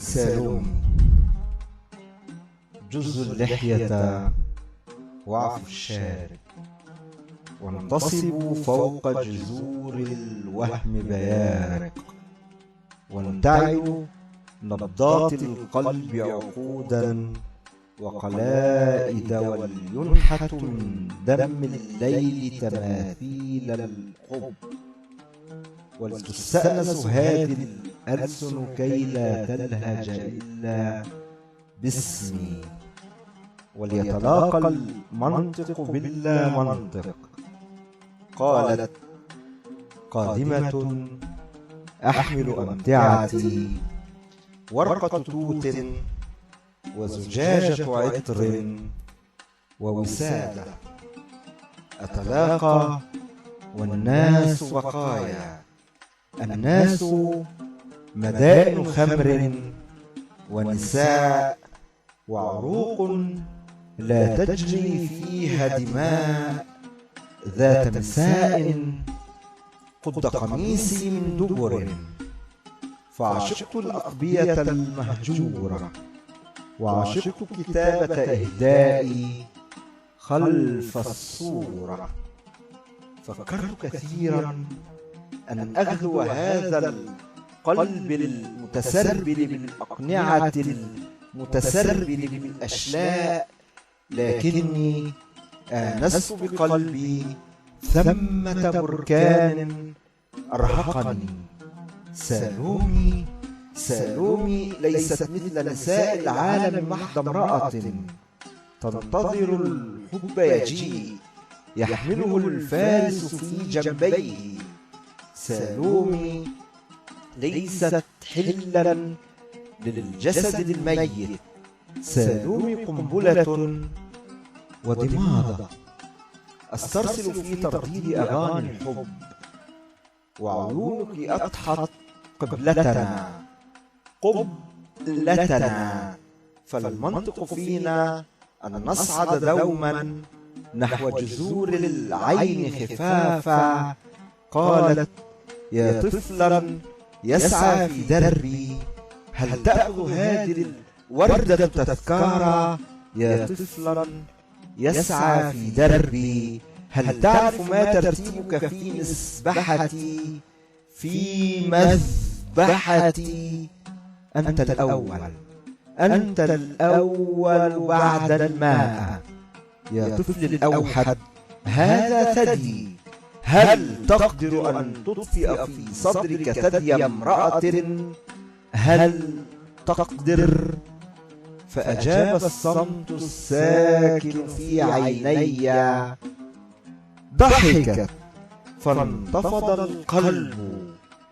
سالومي. جز اللحية واعف الشارب، وانتصبوا فوق جذور الوهم بيارق، وانتعلوا نبضات القلب عقودا وقلائد، ولينحت من دم الليل تماثيل الحب، ولتستأنس هذه الألسن كي لا تلهج إلا باسمي، وليتلاقى المنطق باللا منطق. قالت قادمة أحمل أمتعتي، ورقة توت وزجاجة عطر ووسادة، أتلاقى والناس بقايا، الناس مدائن خمر ونساء وعروق لا تجري فيها دماء، ذات مساء قد قميصي من دبر، فعشقت الأقبية المهجورة، وعشقت كتابة إهدائي خلف الصورة. فكرت كثيرا أن أغلو هذا القلب المتسربل بالأقنعة المتسربل بالأشلاء، لكني آنست بقلبي ثمة بركان أرهقني. سالومي سالومي ليست مثل نساء العالم محض امرأة تنتظر الحب يجيء يحمله الفارس في جنبيه. سالومي ليست حلا للجسد الميت، سالومي قنبلة ودماغ أسترسل في ترديد أغاني الحب، وعيونك أضحت قبلتنا فالمنطق فينا أن نصعد دوما نحو جذور العين خفافا. قالت يا طفلا يسعى في دربي، هل تأخذ هذه الوردة تذكارا؟ يا طفلا يسعى في دربي، هل تعرف ما ترتيبك في مسبحتي؟ في مذبحتي أنت الأول، أنت الأول بعد الماء. يا طفل الأوحد هذا ثدي، هل تقدر أن تطفئ في صدرك ثدي امرأة؟ هل تقدر؟ فأجاب الصمت الساكن في عيني. ضحكت فانتفض القلب،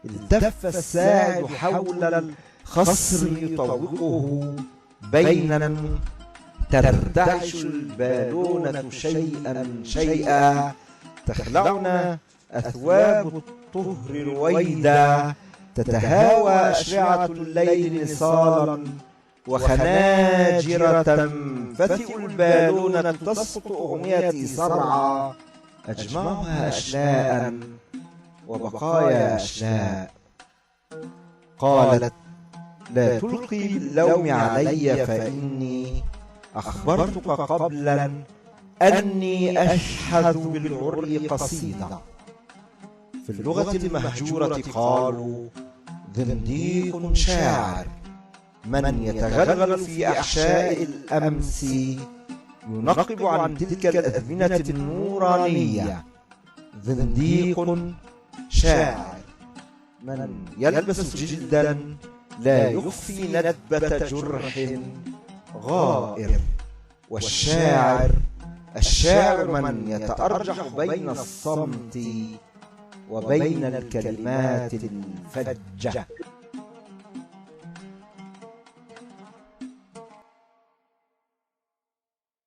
التف الساعد حول الخصر يطوقه، بينا ترتعش البالونة شيئا شيئا، تخلعنا أثواب الطهر رويدا، تتهاوى أشرعة الليل نصالا، وخناجر تنفتئ البالونة تسقط أغنيتي صرعى، أجمعها أشلاء وبقايا أشلاء. قالت لا تلقي باللوم علي، فإني أخبرتك قبلا أني أشحذ بالعري قصيدة. في اللغة المهجورة قالوا زنديق شاعر، من يتغلغل في أحشاء الأمس ينقب عن تلك الأزمنة النورانية. زنديق شاعر، من يلبس جلدا لا يخفي ندبة جرح غائر. والشاعر من يتأرجح بين الصمت وبين الكلمات الفجة.